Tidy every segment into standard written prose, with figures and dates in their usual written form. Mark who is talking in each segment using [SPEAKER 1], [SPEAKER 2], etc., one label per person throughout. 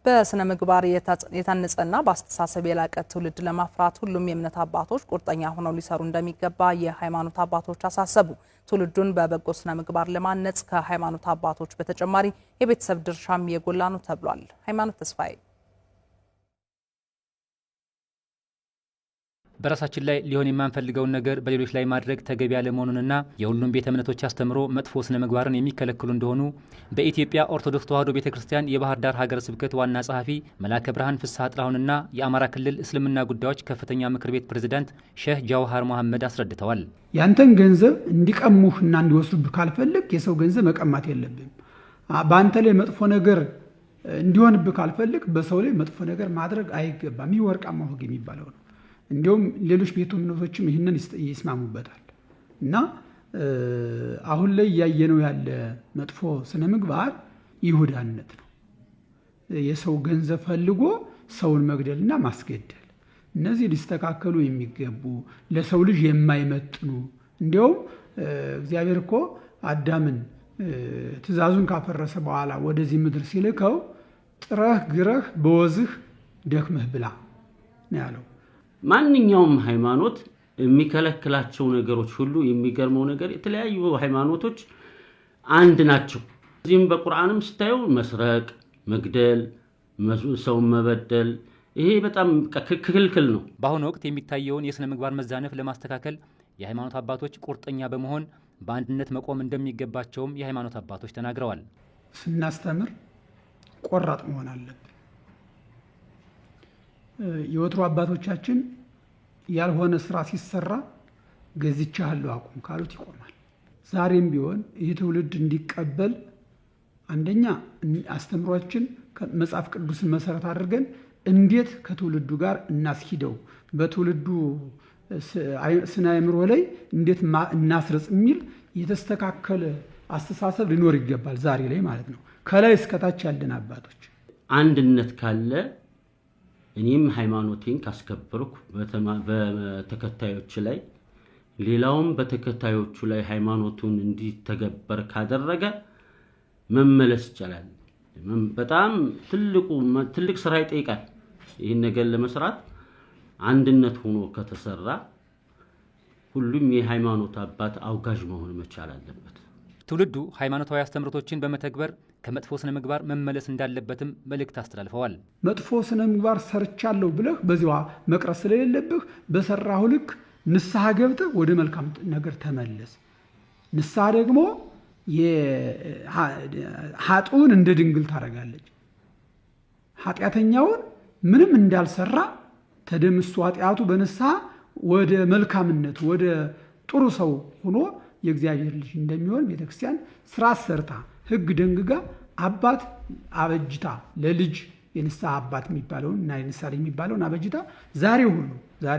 [SPEAKER 1] በስነ ምግባር የታነጸና በአስተሳሰብ የላቀ ትውልድ ለማፍራት ሁሉም የእምነት አባቶች ቁርጠኛ ሆነው ሊሰሩ እንደሚገባ የሃይማኖት አባቶች አሳሰቡ። ትውልዱን በበጎ ስነ ምግባር ለማነጽ ከሃይማኖት አባቶች በተጨማሪ የቤተሰብ ድርሻም የጎላ ነው ተብሏል። ሃይማኖት ተስፋዬ
[SPEAKER 2] በራሳችን ላይ ሊሆን የማንፈልገውን ነገር በሌሎች ላይ ማድረግ ተገቢ ያለመሆኑንና የሁሉም ቤተ እምነቶች አስተምሮ መጥፎ ስነ ምግባርን የሚከለክሉ እንደሆኑ በኢትዮጵያ ኦርቶዶክስ ተዋሕዶ ቤተክርስቲያን የባህር ዳር ሀገረ ስብከት ዋና ጸሐፊ መላከ ብርሃን ፍስሐ ጥላሁንና የአማራ ክልል እስልምና ጉዳዮች ከፍተኛ ምክር ቤት ፕሬዝዳንት ሼህ ጃዋሃር መሐመድ አስረድተዋል።
[SPEAKER 3] ያንተን ገንዘብ እንዲቀሙህና እንዲወስዱብህ ካልፈልግ የሰው ገንዘብ መቀማት የለብህም። በአንተ ላይ መጥፎ ነገር እንዲሆንብህ ካልፈልግ በሰው ላይ መጥፎ ነገር ማድረግ አይገባም። ይህ ወርቃማው ሕግ የሚባለው ነው። እንዲሁም ሌሎች ቤተ እምነቶችም ይህንን ይስማሙበታል። እና አሁን ላይ ያየነው ያለ መጥፎ ስነ ምግባር ይሁዳነት ነው። የሰው ገንዘብ ፈልጎ ሰውን መግደልና ማስገደል፣ እነዚህ ሊስተካከሉ የሚገቡ ለሰው ልጅ የማይመጥኑ እንዲሁም እግዚአብሔር እኮ አዳምን ትእዛዙን ካፈረሰ በኋላ ወደዚህ ምድር ሲልከው ጥረህ ግረህ በወዝህ ደክመህ ብላ ነው ያለው።
[SPEAKER 4] ማንኛውም ሃይማኖት የሚከለክላቸው ነገሮች ሁሉ የሚገርመው ነገር የተለያዩ ሃይማኖቶች አንድ ናቸው። እዚህም በቁርአንም ስታዩ መስረቅ፣ መግደል፣ ሰው መበደል ይሄ በጣም ክልክል ነው።
[SPEAKER 2] በአሁኑ ወቅት የሚታየውን የስነ ምግባር መዛነፍ ለማስተካከል የሃይማኖት አባቶች ቁርጠኛ በመሆን በአንድነት መቆም እንደሚገባቸውም የሃይማኖት አባቶች ተናግረዋል።
[SPEAKER 3] ስናስተምር ቆራጥ መሆን አለብን። የወትሮ አባቶቻችን ያልሆነ ስራ ሲሰራ ገዝቻለሁ አቁም ካሉት ይቆማል። ዛሬም ቢሆን ይህ ትውልድ እንዲቀበል አንደኛ አስተምሯችን መጽሐፍ ቅዱስን መሰረት አድርገን እንዴት ከትውልዱ ጋር እናስሂደው፣ በትውልዱ ስነ አእምሮ ላይ እንዴት እናስረጽ የሚል የተስተካከለ አስተሳሰብ ሊኖር ይገባል። ዛሬ ላይ ማለት ነው። ከላይ እስከታች ያለን አባቶች
[SPEAKER 4] አንድነት ካለ እኔም ሃይማኖቴን ካስከበርኩ በተከታዮች ላይ ሌላውም በተከታዮቹ ላይ ሃይማኖቱን እንዲተገበር ካደረገ መመለስ ይቻላል። በጣም ትልቅ ስራ ይጠይቃል። ይህን ነገር ለመስራት አንድነት ሆኖ ከተሰራ ሁሉም የሃይማኖት አባት አውጋዥ መሆን መቻል አለበት።
[SPEAKER 2] ትውልዱ ሃይማኖታዊ አስተምሮቶችን በመተግበር ከመጥፎ ስነ ምግባር መመለስ እንዳለበትም መልእክት አስተላልፈዋል።
[SPEAKER 3] መጥፎ ስነ ምግባር ሰርቻለሁ ብለህ በዚያ መቅረት ስለሌለብህ በሰራሁ ልክ ንስሐ ገብተህ ወደ መልካም ነገር ተመለስ። ንስሐ ደግሞ ኃጥኡን እንደ ድንግል ታደርጋለች። ኃጢአተኛውን ምንም እንዳልሰራ ተደምሶ ኃጢአቱ በንስሐ ወደ መልካምነት ወደ ጥሩ ሰው ሆኖ የእግዚአብሔር ልጅ እንደሚሆን ቤተክርስቲያን ስራ ሰርታ ሕግ ደንግጋ አባት አበጅታ ለልጅ የንስሐ አባት የሚባለውን እና የንስሐ ልጅ የሚባለውን አበጅታ ዛሬ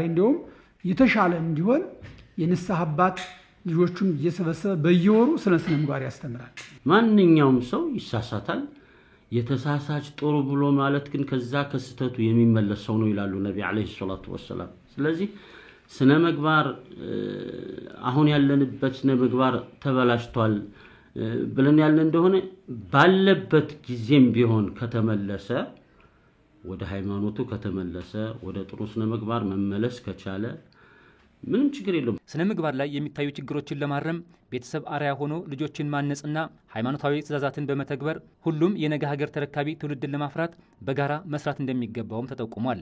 [SPEAKER 3] እንዲሁም የተሻለ እንዲሆን የንስሐ አባት ልጆቹን እየሰበሰበ በየወሩ ስነ ምግባር ያስተምራል። ማንኛውም ሰው ይሳሳታል። የተሳሳች ጥሩ ብሎ ማለት ግን ከዛ ከስተቱ የሚመለስ ሰው ነው ይላሉ ነብዩ አለይሂ ሰላቱ ወሰለም። ስለዚህ ስነ ምግባር አሁን ያለንበት ስነ ምግባር ተበላሽቷል ብለን ያለ እንደሆነ ባለበት ጊዜም ቢሆን ከተመለሰ ወደ ሃይማኖቱ ከተመለሰ ወደ ጥሩ ስነ ምግባር መመለስ ከቻለ ምንም ችግር የለውም።
[SPEAKER 2] ስነ ምግባር ላይ የሚታዩ ችግሮችን ለማረም ቤተሰብ አርአያ ሆኖ ልጆችን ማነጽና ሃይማኖታዊ ትእዛዛትን በመተግበር ሁሉም የነገ ሀገር ተረካቢ ትውልድን ለማፍራት በጋራ መስራት እንደሚገባውም ተጠቁሟል።